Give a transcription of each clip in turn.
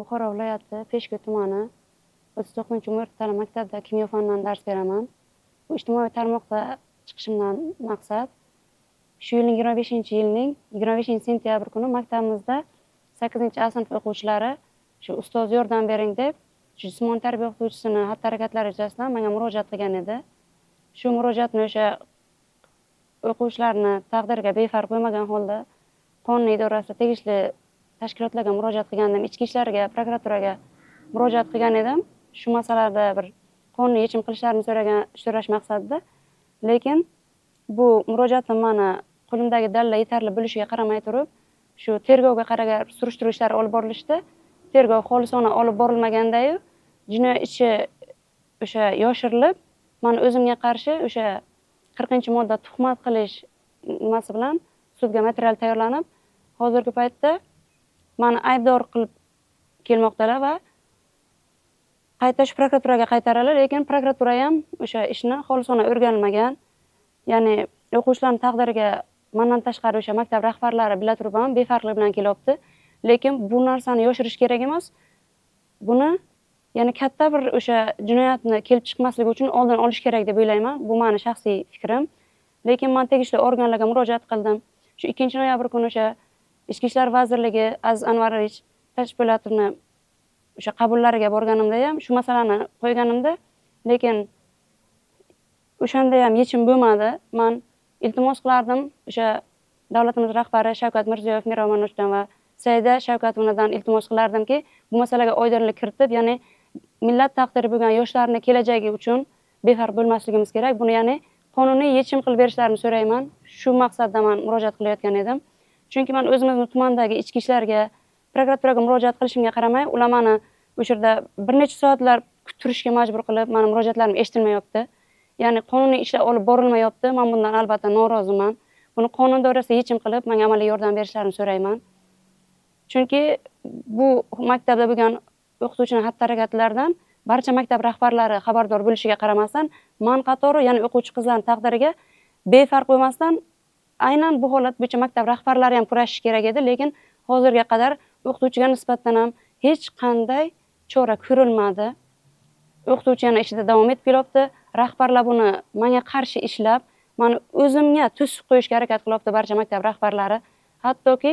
Buxoro viloyati Peshku tumani 39-o'rta maktabda kimyo fanidan dars beraman. Bu ijtimoiy tarmoqda chiqishimdan maqsad shu yilning 25-sentyabr kuni maktabimizda 8-A sinf o'quvchilari shu ustoz yordam bering deb shu jismoniy tarbiya o'qituvchisini xatti-harakatlari yuzasidan menga murojaat qilgan edi. Shu murojaatni o'sha o'quvchilarni taqdiriga befarq bo'lmagan holda qonun idorasida tegishli tashkilotlarga murojaat qilgandim. Ichki ishlarga, prokuraturaga murojaat qilgan edim. Shu masalada bir qonuniy yechim qilishlarini so'rash maqsadida. Lekin bu murojaatim meni qo'limdagi dalillar yetarli bo'lishiga qaramay turib, shu tergovga qaragan surishtiruv ishlari olib borilishdi. Tergov xolisona olib borilmaganda-yu, jinoyat ishi o'sha yoshirilib, men o'zimga qarshi o'sha 40-modda tuhmat qilish nimasi bilan sudga material tayyorlanib, hozirgi paytda meni aybdor qilib kelmoqdalar va qayta shu prokuraturaga qaytaradilar, lekin prokuratura ham o'sha ishni xolisona o'rganilmagan. Ya'ni o'quvchilarning taqdiriga mendan tashqari o'sha maktab rahbarlari bila turib ham befarqlik bilan kelyapti. Lekin bu narsani yoshirish kerak emas. Buni ya'ni katta bir o'sha jinoyatni kelib chiqmasligi uchun oldin olish kerak deb o'ylayman. Bu meni shaxsiy fikrim. Lekin men tegishli organlarga murojaat qildim. Shu 2-noyabr kuni o'sha Ichki ishlar vazirligi Aziz Anvarovich Tashpo'latovni o'sha qabullariga borganimda ham shu masalani qo'yganimda, lekin o'shanda ham yechim bo'lmadi. Men iltimos qilardim o'sha davlatimiz rahbari Shavkat Mirziyoyev Miromonovdan va Saida Shavkatovnadan iltimos qilardimki, bu masalaga oydinlik kiritib, ya'ni millat taqdiri bo'lgan yoshlarning kelajagi uchun befarq bo'lmasligimiz kerak. Buni ya'ni qonuniy yechim qilib berishlarini so'rayman. Shu maqsadda men murojaat qilayotgan edim. Chunki men o'zimizning tumandagi ichki ishlarga, prokuraturaga murojaat qilishimga qaramay, ular meni o'sha yerda bir necha soatlar turishga majbur qilib, meni murojaatlarim eshitilmayapti. Ya'ni qonuniy ishlar olib borilmayapti. Men bundan albatta noroziman. Buni qonun doirasida yechim qilib, menga amaliy yordam berishlarini so'rayman. Chunki bu maktabda bo'lgan o'qituvchining xatti-harakatlaridan barcha maktab rahbarlari xabardor bo'lishiga qaramasdan, men qatori, ya'ni o'quvchi qizlarning taqdiriga befarq bo'lmasdan aynan bu holat bo'yicha maktab rahbarlari ham kurashish kerak edi, lekin hozirga qadar o'qituvchiga nisbatan ham hech qanday chora ko'rilmadi. O'qituvchi yana ishida davom etib kelyapti. Rahbarlar buni menga qarshi ishlab, meni o'zimga to'siq qo'yishga harakat qilyapti barcha maktab rahbarlari. Hattoki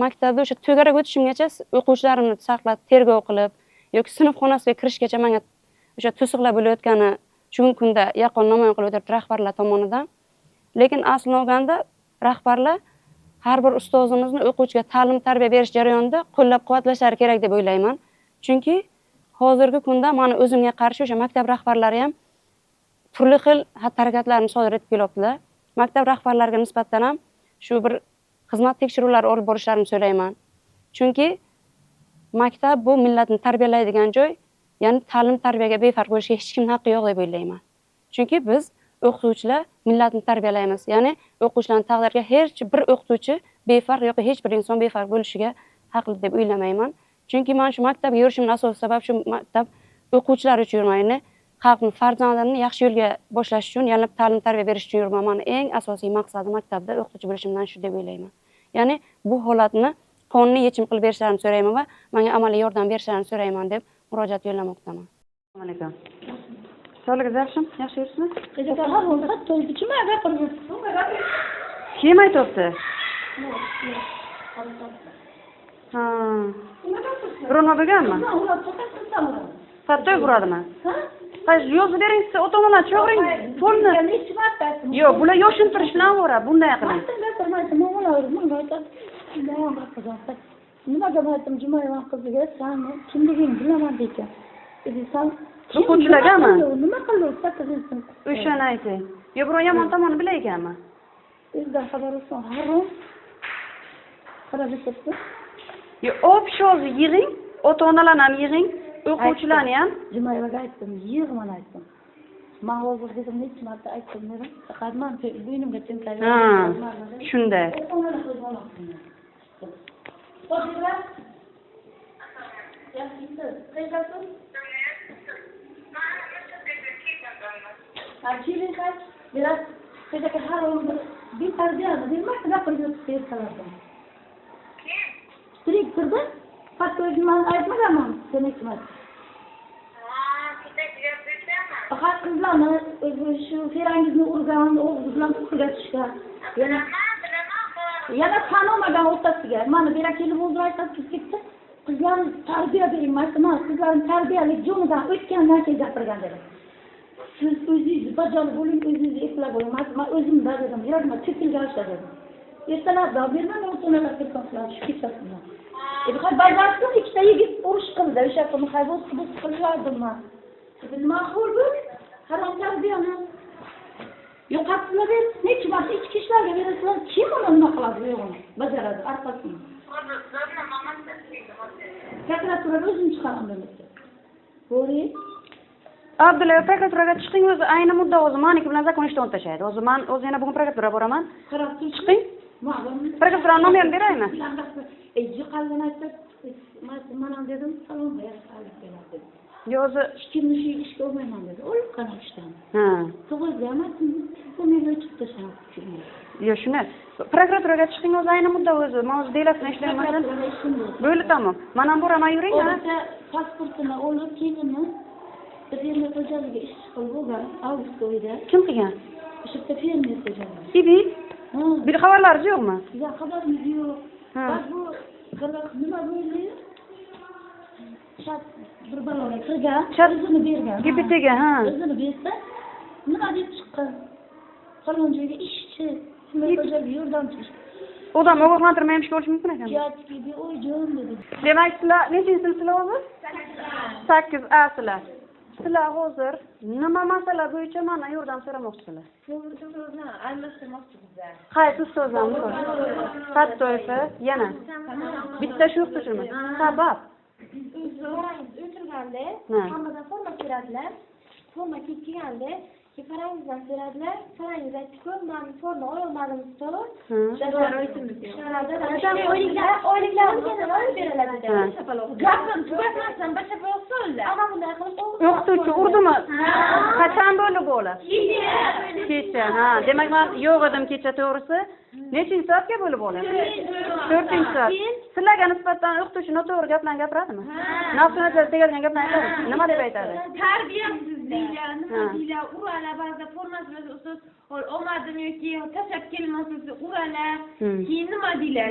maktabda o'sha to'garak o'tishimgacha o'quvchilarimni saqlab tergov qilib yoki sinf xonasiga kirishgacha menga o'sha to'siqlar bo'layotgani shu kunda yaqqol namoyon qilib o'tiribdi rahbarlar tomonidan. Lekin aslini olganda rahbarlar har bir ustozimizni o'quvchiga ta'lim tarbiya berish jarayonida qo'llab-quvvatlashlari kerak deb o'ylayman. Chunki hozirgi kunda meni o'zimga qarshi o'sha maktab rahbarlari ham turli xil xatti-harakatlarni sodir etib kelyaptilar. Maktab rahbarlariga nisbatan ham shu bir xizmat tekshiruvlari olib borishlarini so'rayman. Chunki maktab bu millatni tarbiyalaydigan joy, ya'ni ta'lim tarbiyaga befarq bo'lishga hech kimning haqqi yo'q deb o'ylayman. Chunki biz o'qituvchilar millatni tarbiyalaymiz. Ya'ni o'quvchilarning taqdiriga hech bir o'qituvchi befarq yoki hech bir inson befarq bo'lishiga haqli deb o'ylamayman. Chunki men shu maktabga yurishimning asosiy sababi shu maktab o'quvchilar uchun yurmayman. Xalqning farzandlarini yaxshi yo'lga boshlash uchun, ya'ni ta'lim tarbiya berish uchun yurman. Meni eng asosiy maqsadim maktabda o'qituvchi bo'lishimdan shu deb o'ylayman. Ya'ni bu holatni qonuniy yechim qilib berishlarini so'rayman va menga amaliy yordam berishlarini so'rayman deb murojaat yo'llamoqdaman. Assalomu alaykum. Sog'ligingiz yaxshimi? Yaxshi yuribsizmi? Kim aytibdi? Ha. Birovlar bo'lganmi? Sattoy uradimi? Qaysi yozib bering, siz ota-onalar chaqiring, pulni. Yo'q, bular yoshintish bilan o'ra, bunday qiling. Nimaga aytdim, Jumayeva qiziga, sen kimligingni bilaman deydi. O'quvchilargami? Nima qildi? Sakkizinchi. O'shani ayting. Yo, birov yomon tomonni bilar ekanmi? Bizdan xabar olsin. Harom. Qarab o'tibdi. Yo, obshozni yig'ing, ota-onalarni ham yig'ing, o'quvchilarni ham. Jumayevaga aytdim, yig'man aytdim. Men hozir dedim, necha marta aytdim dedim. Faqat men bo'ynimga tinklay. Ha, shunday. Keling kaç, biraz sedaka har oldu. Bir tarbiya, bir marta gapirib o'tib bersalardim. Kim? Tirik turdi? Hatta özümden aytmaganman, sen Hikmat. Fakat kızlarını, şu Ferangizni urgan, o kızlarını kukluga çıkar. Yana tanımadan ortasıga. Mana bera kelib o'zir aytib ketdi. Qizlarni tarbiya bering, mana qizlarni tarbiyalik jo'nidan o'tgan narsa gapirgan dedi. Siz o'zingizni bajarib bo'ling, o'zingizni eplab bo'ling. Men o'zimda dedim, yuragimga tepilga olsa dedim. Ertalabda bermam, o'rtonalar ketmoqlar, shu kechasini. Hay bajarsin, ikkita yigit urush qildi. O'sha kuni hay bu qilardimmi? Biz ma'qul bo'l, harom tarbiyani yo'qotsinlar deb, necha marta ichki ishlarga berasizlar, kim uni nima qiladi, yo'g'ini bajaradi, orqasini. Prokuratura o'zim chiqaram demoqchi. Bo'ri. Abdulla prokuraturaga chiqing, o'zi ayni mudda o'zi meniki bilan zakon ishdan o'tashadi. O'zi men o'zi yana bugun prokuraturaga boraman. Qarab tur. Chiqing. Prokuraturaning nomerini beraymi? Yiqalgan aytdi, men dedim, salom berib Yo o'zi kimni shu ishga olmayman dedi. Olib qana ishdan. ha. To'g'ri emasmi? Bu meni chiqib tashlab. Yo shuni prokuraturaga chiqing, o'zi ayni mudda o'zi. Men o'zi delasini ishlayman. Bo'ldi, tamom. Men ham boraman, yuring. O'zi pasportini olib, kelini bir yerda xo'jaligiga ish qilib bo'lgan, avgust oyida. Kim qilgan? O'sha yerda fermer xo'jaligi. Ibi? Ha. Bir xabarlaringiz yo'qmi? Bizga xabarimiz yo'q. Ha. Bak bu nima bo'ldi? Shat bir baloga kirgan, o'zini bergan. GPTga, ha. O'zini bersa, nima deb chiqqan? Falon joyga ishchi, xo'jalik yordamchi. Odam ogohlantirmaymish bo'lishi mumkin ekan. Jatkiga o'yjon dedi. Demak, sizlar nechinchi sinfsizlar o'zi? 8A sizlar. Sizlar hozir nima masala bo'yicha mana yordam so'ramoqchisizlar? So'zni almashtirmoqchimizlar. Qaysi ustozlarni? Hattoyfa, yana. Bitta shu o'qituvchimi? Sabab. O'tirganda hammadan forma so'radilar. Forma kelganda Farangizdan so'radilar. Farangiz aytdi-ku, men forma ololmadim ustoz. Oyliklarni olib beriladi dedi. Gapim tugatmasdan boshqa bo'lsa-da. Ammo bunday qilib O'qituvchi urdimi? Qachon bo'ldi bo'la? Kecha, ha. Demak, men yo'q edim kecha to'g'risi. Nechinchi soatga bo'lib bo'la? 4-soat. Sizlarga nisbatan o'qituvchi noto'g'ri gaplarni gapiradimi? Nafsini tegadigan gaplarni aytadi. Nima deb aytadi? tarbiyasizliklar, nima deylar, uralar, ba'zida formasini ustoz olmadim yoki tashlab kelmasiz, uralar. Keyin nima deylar?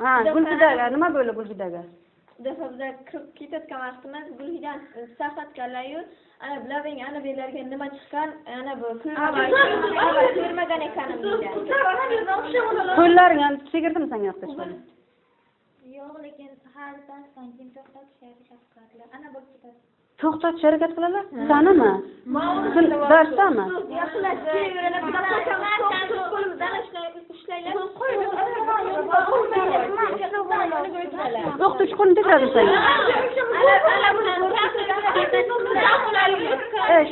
Ha, Gulfidaga nima bo'ldi Gulfidaga? Defa bizlar kirib ketayotgan vaqtimiz Gulfidan sarqatganlar-yu, ana bilavering, ana belarga nima chiqqan, ana bu ko'rmagan ekanim deydi. Qo'llaring ham chegirdimi senga yoqdi? Yo'q, lekin har darsdan keyin to'xtatishga qiladilar. Ana bo'lib ketadi. To'xtatishga harakat qiladilar? Sanimi? Darsdami? O'qituvchi qo'lini tekrarlab senga.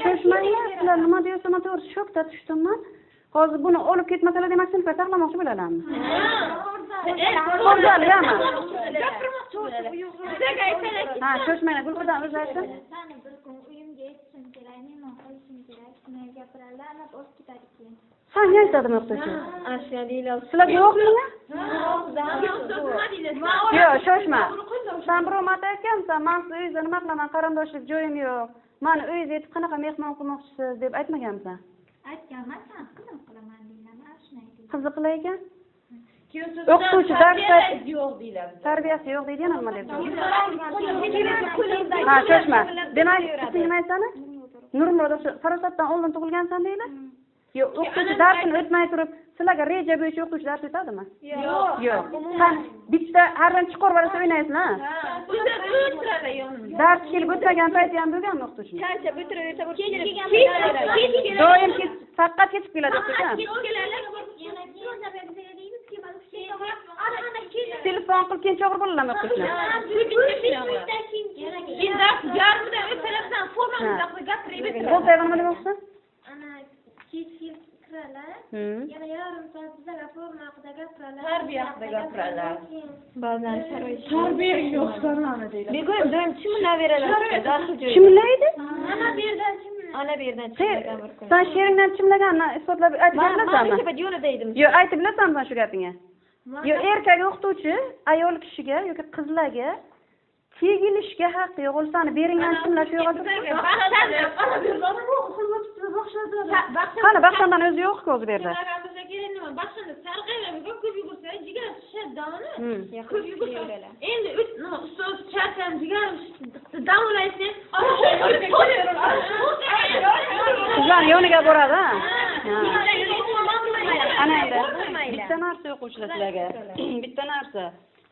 Shoshmanglar, sizlar nima deyapsiz? Men to'g'ri shokda tushdim. Hozir buni olib ketmasalar demak sinfga saqlamoqchi bo'lalarmi? Ha, shoshmanglar, Gulfidan o'zi aytsin. Bir kun uyimga yetishim kerak, mehmon qilishim kerak, shuni gapiradilar, ana o'tib ketadi keyin. Senga aytadimi o'qituvchi? Ashyo deylar. Sizlarga yo'qmi? Yo'q, shoshma. Sen birov marta aytgansan, men siz uyingizda nima qilaman, qarindoshlik joyim yo'q. Meni uyingizga yetib qanaqa mehmon qilmoqchisiz deb aytmagansan. Aytganman, qilim qilaman deyman, shuni aytdim. Qiziq qilay ekan. O'qituvchi darsda yo'q deylar. tarbiyasi yo'q deydi, yana nima deb? Ha, shoshma. Demak, isming nima aytsani? Nurmurod, farosatdan oldin tug'ilgansan deydi? Yo'q, o'qituvchi darsini o'tmay turib, sizlarga reja bo'yicha o'qituvchi dars o'tadimi? Yo'q. Sen bitta harranchi qorvarasa o'ynaysizmi? Dars kelib o'tmagan payti ham bo'lganmi o'qituvchi? Qancha bitiraversa Doim faqat ketib keladi ekan. Telefon qilib keyin chog'ir bolalarmi o'qituvchilar? Bo'lsa nima demoqchisan? ana kech kiralar. Yana yarim soat bizlarga forma haqida gapiradilar. Tarbiya haqida gapiradilar. Ba'zan sharoit. Tarbiya yo'q sanani deydi. Bego'yim doim chimlayveralar. Darsi joyida. Chimlaydi? Ana bu yerdan chimlaydi. Ana bu yerdan chimlagan bir kun. Sen she'ringdan chimlaganni isbotlab aytib bilasanmi? Men yo'lida edim. Yo'q, aytib bilasanmi sen shu gapingni? Yo erkak o'qituvchi ayol kishiga yoki qizlarga tegilishga haqqi yo'q. O'lsani beringani kimlar shu yo'qqa qani baxshandan o'zi yo'q-ku o'zi berdi. Baxshanda sarg'ayib ko'p yugursa jigar shishadi doni. Ko'p yugursa endi nima ustoz charcham jigar davolaysiz. Qizlar yoniga boradi, ha. Ana endi bitta narsa o'quvchilar sizlarga. Bitta narsa.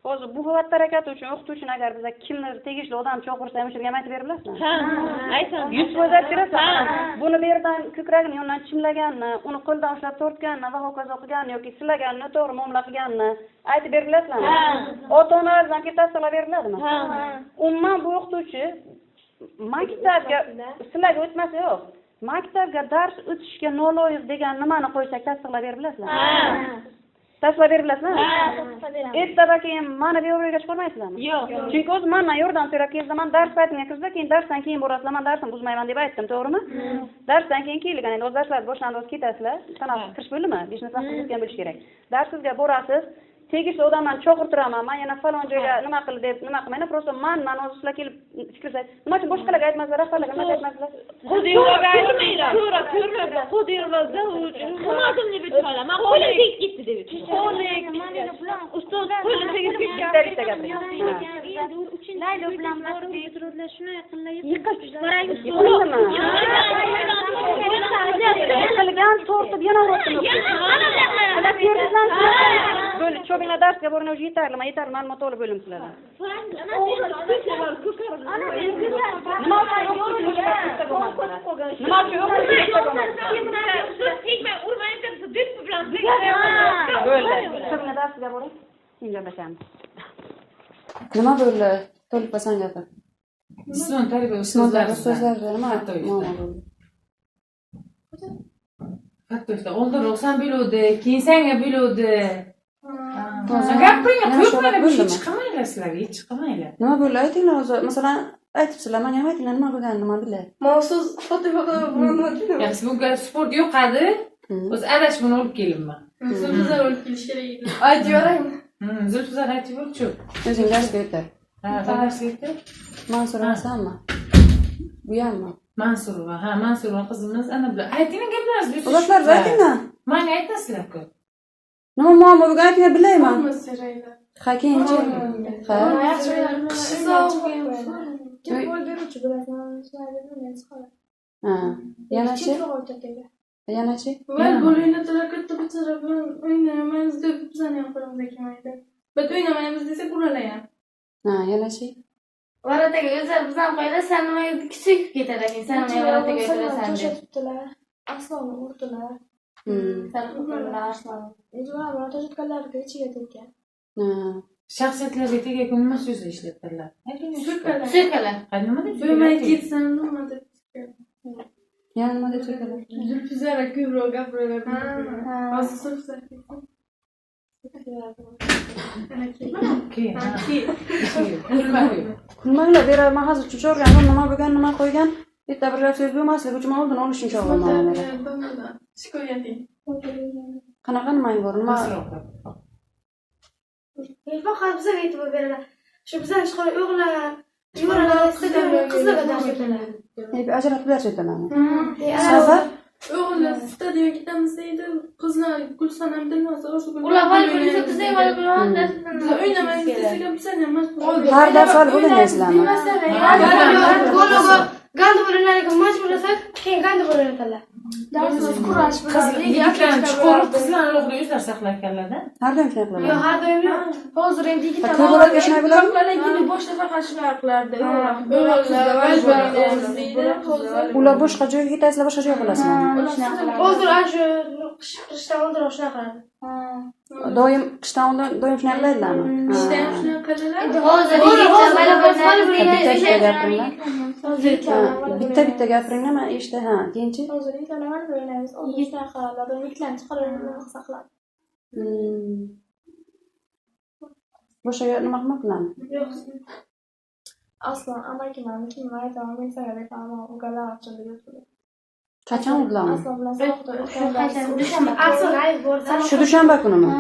Hozir bu xizmat harakati uchun o'qituvchini agar biza kimdir tegishli odam chaqirsa ham o'shirga aytib berib bilasizmi? Ha, aytaman. 100 o'zar kirasan. Buni bu yerdan ko'kragini yondan chimlaganni, uni qo'ldan ushlab tortganni va hokazo qilganni yoki silaganni, to'g'ri muomala qilganni aytib berib bilasizmi? Ota-onalardan tasdiqlab beriladimi? Umuman bu o'qituvchi maktabga sizlarga o'tmasa yo'q. Maktabga dars o'tishga noloyiq degan nimani qo'ysak tasdiqlab berib bilasizmi? Tasdiqlab berib bilasizmi? Ertaga keyin mana bu yerga chiqolmaysizlarmi? Yo'q. Chunki o'zi mendan yordam so'rab kelsaman, dars paytimga kirsa, keyin darsdan keyin borasizlar, men darsni buzmayman deb aytdim, to'g'rimi? Darsdan keyin kelgan, endi o'z darslar boshlandi, o'z ketasizlar. Tanaffus kirish bo'ldimi? 5 minut vaqt o'tgan bo'lish kerak. Darsingizga borasiz, tegishli odamlarni chaqirtiraman, men yana falon joyga nima qildi deb nima qilmayman, просто men hozir sizlar kelib fikrlaysiz. Nima uchun boshqalarga aytmaslar, rahbarlarga nima aytmaslar? Qo'diyurlarga aytmaylar. Ko'rmablar. Qo'diyurlar zavuj. Xizmatim deb aytdilar. Men qo'lim tegib ketdi deb aytdi. Qo'lim. Ustoz qo'lim tegib ketdi. Laylo bilan borib metroda shunday qilib Yiqilgan tortib yana urdim. Böyle çoğunla dersga borgan o'zi yetarli, men yetarli ma'lumot olib bo'lim sizlardan. Nima uchun Böyle. Çoğunla dersga boring. Keyin gaplashamiz. Nima bo'ldi? To'liq san gapir. Islom tarbiya So'zlarda nima bo'ldi? Hatto'da oldinroq san biluvdi, keyin senga biluvdi. Gapiring, ko'plar hech chiqmaylar sizlarga, hech chiqmaylar. Nima bo'ldi? Aytinglar o'zi. Masalan, aytibsizlar, menga ham aytinglar nima bo'lganini nima bilay. Mavsuz fotoga Yaxshi, bu sport yo'qadi. O'zi adashmani olib kelibman. Zulfizar olib kelish kerak edi. Aytvoraymi? Zulfizar aytib o'rchu. O'zing darsga o'tir. Ha, darsga o'tir. Mansur emasmi? Bu hammi. Mansurova, ha, Mansurova qizimiz ana bular. Aytinglar gaplaringizni. Ularlar aytinglar. Menga aytasizlar-ku. Nima muammo bo'lgan aytinglar bilayman. Ha, keyinchi. Ha. Ha, yana-chi? Yana-chi? Ben bo'layotlar katta bitirib o'ynamaymiz deb bizani ham qo'limizga kelmaydi. Biz o'ynamaymiz desak ularlar. Ha, yana-chi? Varataga o'zlar bizdan qo'yadi, sen nimaga kichik ketar ekan, sen nimaga varataga o'tirasan deb. To'shatdilar. Asloni urdilar. Sen urdilar asloni. O'zlar to'shatganlarga ichiga tekkan. Ha. Shaxsiyatlarga tegayotgan nima so'zlar ishlatdilar? Sirkalar. Nima deb Bo'lmay ketsin, nima deb. Yana nima deb so'kadi? Zulfizar ko'proq gapiraveradi. Hozir Zulfizar ketdi. Nimalar berarman hozir cho'chorgan, nima bo'lgan, nima qo'ygan, bitta bir so'z bo'lmasligi uchun oldin olishni chog'laman. Shikoyating. Qanaqa nimang bor? Nima? Faqat bizga e'tibor beradilar. Shu bizdan chiqarib o'g'illar, yuvarlar, qizlarga dars beradilar. Ajratib dars o'tamanmi? Sabab o'g'illar stadion ketamiz deydi, qizlar Gulsanam bilmasa o'sha ular voleybol bizga voleybol o'ynamaymiz desak ham bizani ham majbur. Har dars olib o'ynaysizlarmi? Gandi bo'linlarga majbur bo'lsak, keyin gandi bo'linadilar. Darsimiz kurash bilan yigitlarni chuqur qizlarni alohida o'zlari saqlar ekanlar-da. Har doim shunday qiladi. Yo'q, har doim yo'q. Hozir endi yigitlar ko'proq shunday bo'ladi. Ko'plargina boshda faqat shunday qilardi. O'g'illar majbur deydi. Ular boshqa joyga ketaysizlar, boshqa joyga qolasizlarmi? Hozir ana shu qishdan oldin shunday qiladi. Doim qishdan oldin doim shunday qilaydilarmi? Qishda ham shunday qiladilar. Hozir Bitta gapiringlar, men eshitdi, ha, keyinchi. Hozir yigitlar o'ynaymiz. Yigitlar qiladi, yigitlarni chiqarib saqladi. Boshqa nima qilmoqchilarmi? Yo'q. Aslan amakiman, kim aytaman, men senga aytaman, u galar ochildi yo'q. Qachon ularni? Aslan bilan savoqda o'tgan. Aslan ayb borsa. Shu dushanba kunimi?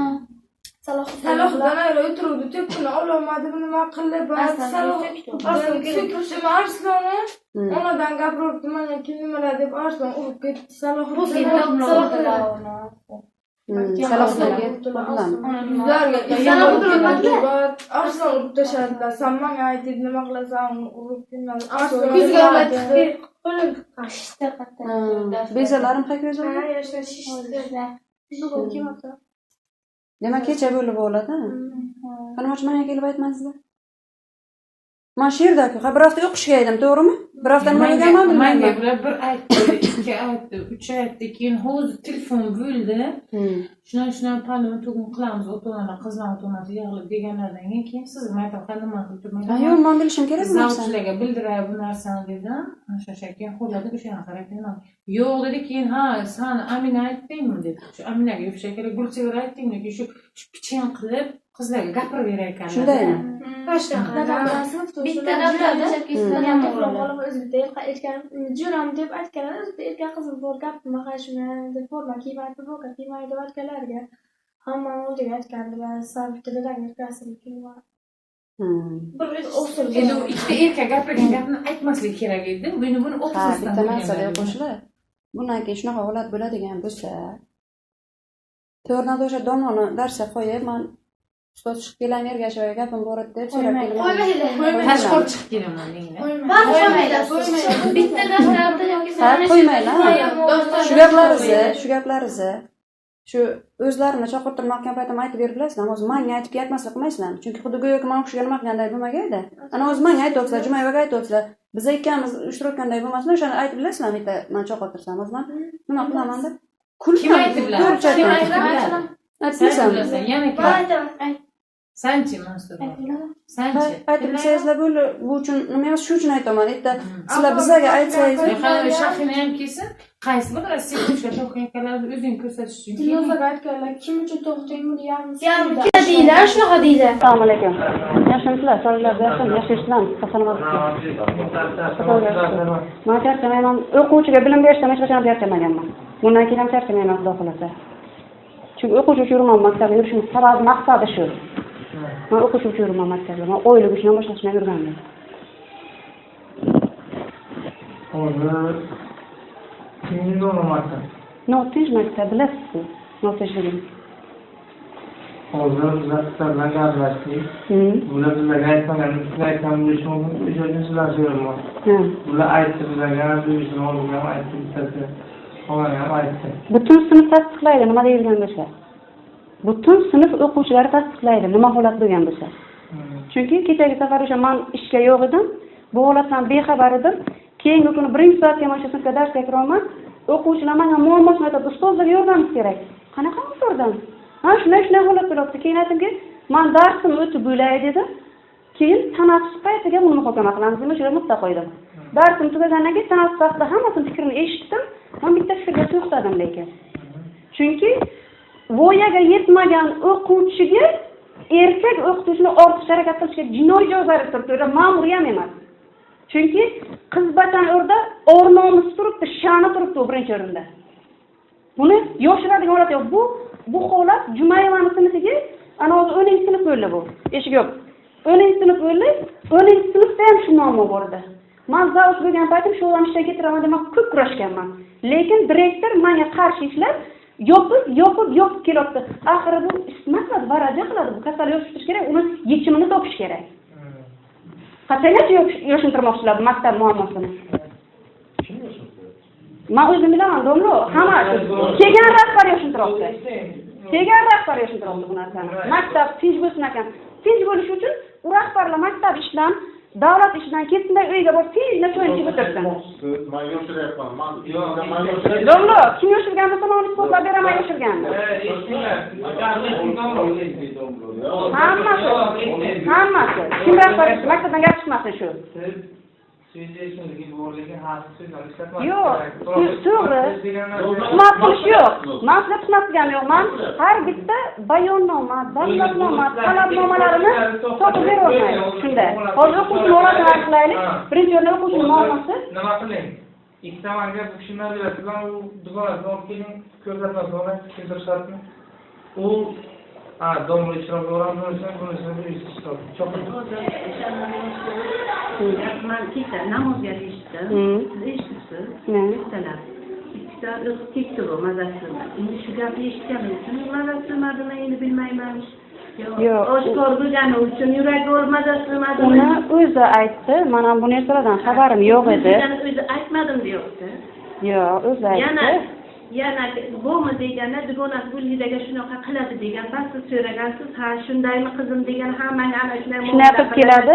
Salohdan ayrı o'tiruvdi, tepkini ololmadi, nima qilib, So'kishim Arslonni, onadan gapiribdi, mana nimalar deb Arslon urib ketdi. Salohiddin Arslon urib tashladilar. Sen menga aytib nima qilasan, urib kelmadi. Bezalarim qayerga o'zim? Demak, kecha bo'lib bo'ladi. Qani menga kelib aytmaysizlar. Men shu yerda-ku, bir hafta o'qishga edim, to'g'rimi? Bir hafta nimaga kelmadim? Menga bir aytdi, ikki aytdi, uch aytdi, keyin hozir telefon bo'ldi. Shundan palon tugun qilamiz, o'to'g'ana qizlar o'to'g'ana yig'ilib deganlardan keyin sizga aytdim, nima qilib turmayman. Yo'q, men bilishim kerak bu narsani. Zavchilarga bildiray bu narsani dedim. O'sha keyin qo'lladi, o'shani qarayman. Yo'q dedi, keyin ha, sen Amina aytdingmi dedi. Shu Aminaga o'sha kerak, Gulchehra aytdingmi, shu piching qilib qizlarga gapirib berar ekanlar. Shundaymi? Bitta davlatda o'zbekda jo'ram deb aytganlar, o'zbekda erkak qizim bor gapni maqashman deb forma kiymaydi, boka kiymaydi deb aytganlarga hamma o'ziga aytgandilar, san bitta dadang erkasini kiymaydi. Endi ikkita erkak gapirgan gapni aytmaslik kerak edi. Buni o'qishdan bitta narsaga qo'shilib. Bundan keyin shunaqa holat bo'ladigan bo'lsa, to'g'ridan o'sha domlani darsga qo'yib, men ustoz chiqib kelan ergashoy gapim bor edi deb so'rab kelaman. Tashqari chiqib kelaman deydi. Bitta daftarda yoki qo'ymaylar. Shu gaplaringizni shu o'zlarini chaqirtirmoqdan paytim aytib berib bilasizlar. Hozir menga aytib ketmaslik qilmaysizlar. Chunki xuddi go'yoki men o'qishga nima qilganday bo'lmaganda. Ana hozir menga aytyapsizlar, Jumayevaga aytyapsizlar. Biz ikkamiz ishtirokkanday bo'lmasin, o'shani aytib bilasizlarmi? Bitta men chaqirtirsam, hozir men nima qilaman-da? Kim aytib biladi? Kim aytib biladi? Aytsan, yana kim? Sanchi Mansur. Sanchi. Aytib bilsangizlar bu uchun nima emas, shu uchun aytaman. Bitta sizlar bizlarga aytsangiz, Shahina ham kelsin. Qaysi bir Rossiya o'sha to'qiyotganlarni o'zing ko'rsatish uchun. Dilnozaga aytganlar, kim uchun to'xtang buni yarmi deydilar, shunaqa deydi. Assalomu alaykum. Yaxshimisizlar? Sog'lig'ingiz yaxshimi? Yaxshimisizlarmi? Salomat bo'ling. Men charchamayman. O'quvchiga bilim berishdan hech qachon charchamaganman. Bundan keyin ham charchamayman, xudo xolasa. Chunki o'quvchi uchun yurman maktabga yurishimning sababi, maqsadi shu. Men o'quvchi uchun yurman maktabga. Men oylik uchun boshqa ishga yurganman. Hozir kimning o'rnamoqda? Notinch maktab bilasiz-ku. Notinchligim. Hozir bizlar gaplashdik. Bular bizlarga aytmagan, sizlar aytgan bo'lishi mumkin. O'sha sizlar so'raman. Bular aytdi bizlarga, bizning oldimga ham aytdi, bittasi. Onlarga ham aytdi. Butun sinf tasdiqlaydi, nima deyilgan bo'lsa. Butun sinf o'quvchilari tasdiqlaydi, nima holat bo'lgan bo'lsa. Chunki kechagi safar o'sha men ishga yo'q edim, bu holatdan bexabar edim. Keyingi kuni birinchi soatga mana shu sinfga darsga kiraman. O'quvchilar menga muammosini aytadi, ustozlarga yordam kerak. Qanaqa yordam? Ha, shunday holat bo'lyapti. Keyin aytdimki, men darsim o'tib bo'lay dedim. Keyin tanaffus paytiga buni muhokama qilamiz deb o'sha nuqta qo'ydim. Darsim tugagandan keyin tanaffus vaqtida hammasini fikrini eshitdim. Men bitta fikrga to'xtadim lekin. Chunki voyaga yetmagan o'quvchiga erkak o'qituvchini ortiqcha harakat qilishga jinoiy javobgarlik turibdi, ma'muriy ham emas. Chunki qiz batan o'rda o'rnomus turibdi, sha'ni turibdi birinchi o'rinda. Buni yoshiradigan holat yo'q. Bu holat Jumayevani sinifiga ana hozir 10-sinf bo'ldi bu. Eshik yo'q. 10-sinf bo'ldi. 10-sinfda ham shu muammo bor edi. Men zavq bo'lgan paytim shu ishga ketiraman deb ko'p kurashganman. Lekin direktor menga qarshi ishlab yopib kelyapti. Oxiri bu ismatlar varaja qiladi. Bu kasal yo'qotish kerak, uni yechimini topish kerak. Qachongacha yo'shintirmoqchilar bu maktab muammosini? Men o'zim bilaman, domlo, hamma kelgan rahbar yo'shintiryapti. Bu narsani. Maktab tinch bo'lsin ekan. Tinch bo'lish uchun u rahbarlar maktab ishdan, davlat ishidan ketsinlar, uyga borib tinchlikda cho'nchib o'tirsin. Men yo'shiryapman. Domlo, kim yo'shirgan bo'lsa, men isbotlab beraman yo'shirganni. Hammasi. Kim rahbar maktabdan gap chiqmasin shu. Yo'q, to'g'ri. Xizmat qilish yo'q. Men sizga xizmat qilganim yo'q. Men har bitta bayonnoma, dalolatnoma, talabnomalarini topib beryapman. Shunda. Hozir o'quvchini holatini aniqlaylik. Birinchi o'rinda o'quvchining muammosi. Nima qiling? Ikkita manga bu kishini berasiz, u dugonasiga olib keling, ko'rsatmasini olib keltirishadi. U Ha, domla içine doğran dönsen, bunun bir üstü stop. Çok iyi. Man kecha namozga eshitdim. Eshitibsiz. Ertalab. Ikkita ketdi bu mazasi. Endi shu gapni eshitganim uchun mazasi nimadimi endi bilmayman. Yo'q. Oshkor bo'lgani uchun yuragi mazasi nimadimi? Uni o'zi aytdi. Men ham bu narsalardan xabarim yo'q edi. O'zi aytmadim deyapti. Yo'q, o'zi aytdi. Yana bo'mi deganda dugonasi Gulhidaga shunaqa qiladi degan past siz so'ragansiz, ha shundaymi qizim degan hammaga ana shunday Shunaqa qilib keladi.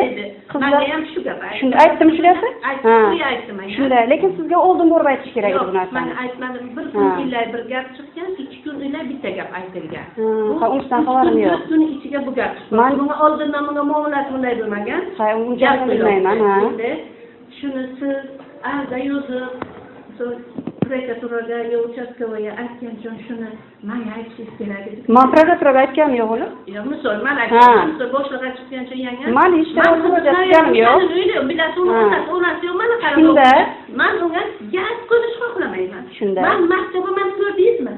Menga ham shu gap aytdi. Shunda aytdim shu gapni? Aytdim. Shunday, lekin sizga oldin borib aytish kerak edi bu Yo'q, narsani. men aytmadim. Bir kun illay bir gap chiqqan, 2 kun illay bitta gap aytilgan. Ha, undan xabarim yo'q. Kun ichiga bu gap chiqqan. Bunga oldindan bunga muomalat bunday bo'lmagan. Ha, unchalik bilmayman, ha. Shuni siz arda yozib, prokuraturaga yo uchastkovoga aytgan uchun shuni menga aytishingiz kerak edi. Men prokuraturaga aytganim yo'q uni. Yo'q, misol men aytdim, boshlig'iga chiqqancha yanga. Men hech narsa aytganim yo'q. Bilasiz, onasi yo'q, mana qarab. Shunda men unga gap ko'rish xohlamayman. Shunda Men maktabga men ko'rdingizmi?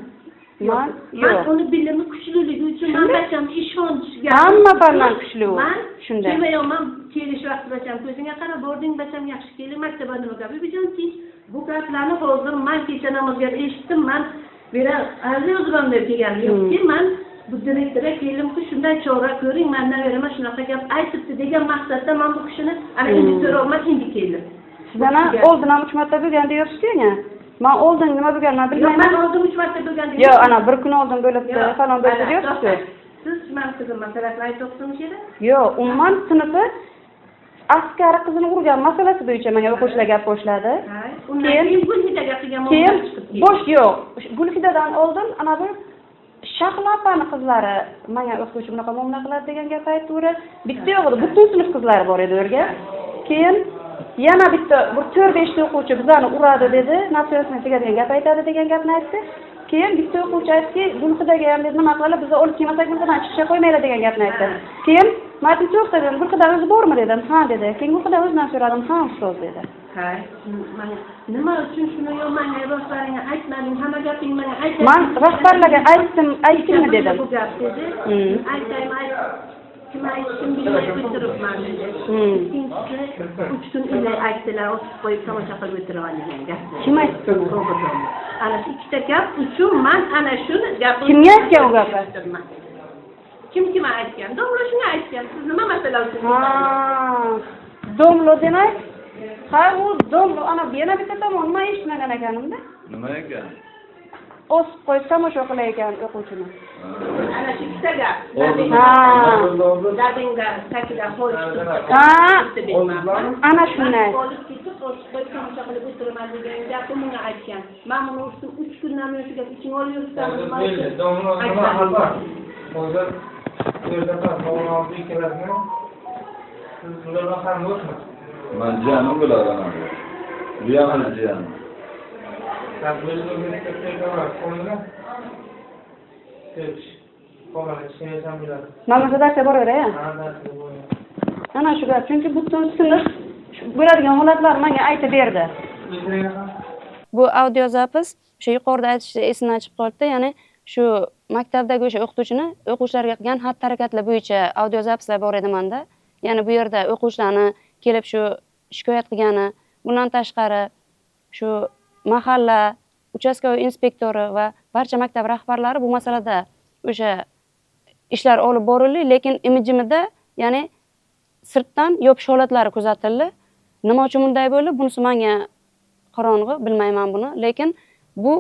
Men Men uni bilimi kuchliligi uchun men bacham ishonchga. Hamma fandan kuchli u. Shunda. Kelmayman, kelish vaqti bacham ko'zingga qarab, bording bacham yaxshi keling, maktabga nima gap bijanti. Bu gaplarni hozir men kecha namozga eshitdim, men bera arziy o'ziram deb kelganim yo'qki, men bu direktorga kelimki shunday chora ko'ring, mendan beraman shunaqa gap aytibdi degan maqsadda men bu kishini ana endi so'rolmay endi keldim. Sizdan oldin ham 3 marta bo'lgan deyapsiz-ku yana. Men oldin nima bo'lganini bilmayman. Men oldin 3 marta bo'lgan deyapman. Yo'q, ana bir kun oldin bo'libdi, falon bo'ldi deyapsiz. Siz men qizim masalasini aytyapsizmi kerak? Yo'q, umuman sinfda askari qizini urgan masalasi bo'yicha menga o'quvchilar gap boshladi. Keyin Gulhidaga qilgan keyin bosh yo'q. Gulhidadan oldin ana bir Shahlo qizlari menga o'qituvchi bunaqa muomala qiladi degan gap aytdi. Bitta yo'q edi, butun sinf qizlari bor edi o'rga. Keyin yana bitta bir 4-5 ta o'quvchi bizani uradi dedi, narsasini tegadigan gap aytadi degan gapni aytdi. Keyin bitta o'quvchi aytdiki, Gulhidaga ham dedi nima qiladi, biz olib kelmasak Gulhidadan chiqishga qo'ymaydi degan gapni aytdi. Keyin Martin to'xta dedim, Gulhida o'zi bormi dedim. Ha dedi. Keyin Gulhida o'zidan so'radim, ha ustoz dedi. Ha, nima uchun shuni yo'q menga rahbaringga aytmading, hamma gaping menga aytding. Men rahbarlarga aytdimmi dedim. Bu gap dedi. Aytaymi, kim aytishim bilmay o'tiribman dedi. Ikkinchisi 3 kun illay aytdilar, o'tib qo'yib tomosha qilib o'tiraman degan gap. Kim aytdi? Ana shu ikkita gap uchun men ana shuni gapni Kimga aytgan u gapni? Kim aytgan? Domla shuni aytgan. Siz nima masala uchun? Ha, domlo demak. Ha, u domlo ana yana bitta tomon nima eshitmagan ekanimda. Nima ekan? O'sib qo'yib tomosha qilar ekan o'quvchini. Ana shu ikkita gap. Dadinga sakida qo'yishdi. Ha, ana shunday. Olib ketib, o'sib qo'yib tomosha qilib o'tiraman degan gapni menga aytgan. Men buni uchun 3 kundan beri shu gap iching olib yuribman. Domla nima xabar? Hozir yerda qolgan ikkalasini siz bularga ham yo'qmi? Men jiyanim bo'ladi ana. Bu ham jiyanim. Mana darsga boraver-a? Ana shu gap, chunki butun sinf bo'ladigan holatlar menga aytib berdi. Bu audio zapis o'sha yuqorida aytishda esimdan chiqib qoldi, ya'ni shu maktabdagi o'sha o'quvchilarga qilgan xatti-harakatlar bo'yicha audio zapislar bor edi menda. Ya'ni bu yerda o'quvchilarni kelib shu shikoyat qilgani, bundan tashqari shu mahalla uchastkovoy inspektori va barcha maktab rahbarlari bu masalada o'sha ishlar olib borildi, lekin imijimida ya'ni sirtdan yopish holatlari kuzatildi. Nima uchun bunday bo'ldi? Bunisi menga qorong'i, bilmayman buni, lekin bu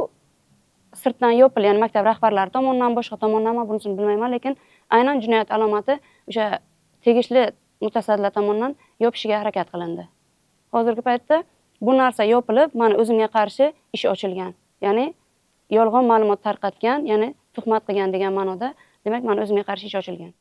sirtdan yopildi, ya'ni maktab rahbarlari tomonidan, boshqa tomondan bunisini bilmayman, lekin aynan jinoyat alomati o'sha tegishli mutasaddilar tomonidan yopishiga harakat qilindi. Hozirgi paytda bu narsa yopilib, mana o'zimga qarshi ish ochilgan. Ya'ni yolg'on ma'lumot tarqatgan, ya'ni tuhmat qilgan degan ma'noda, demak, mana o'zimga qarshi ish ochilgan.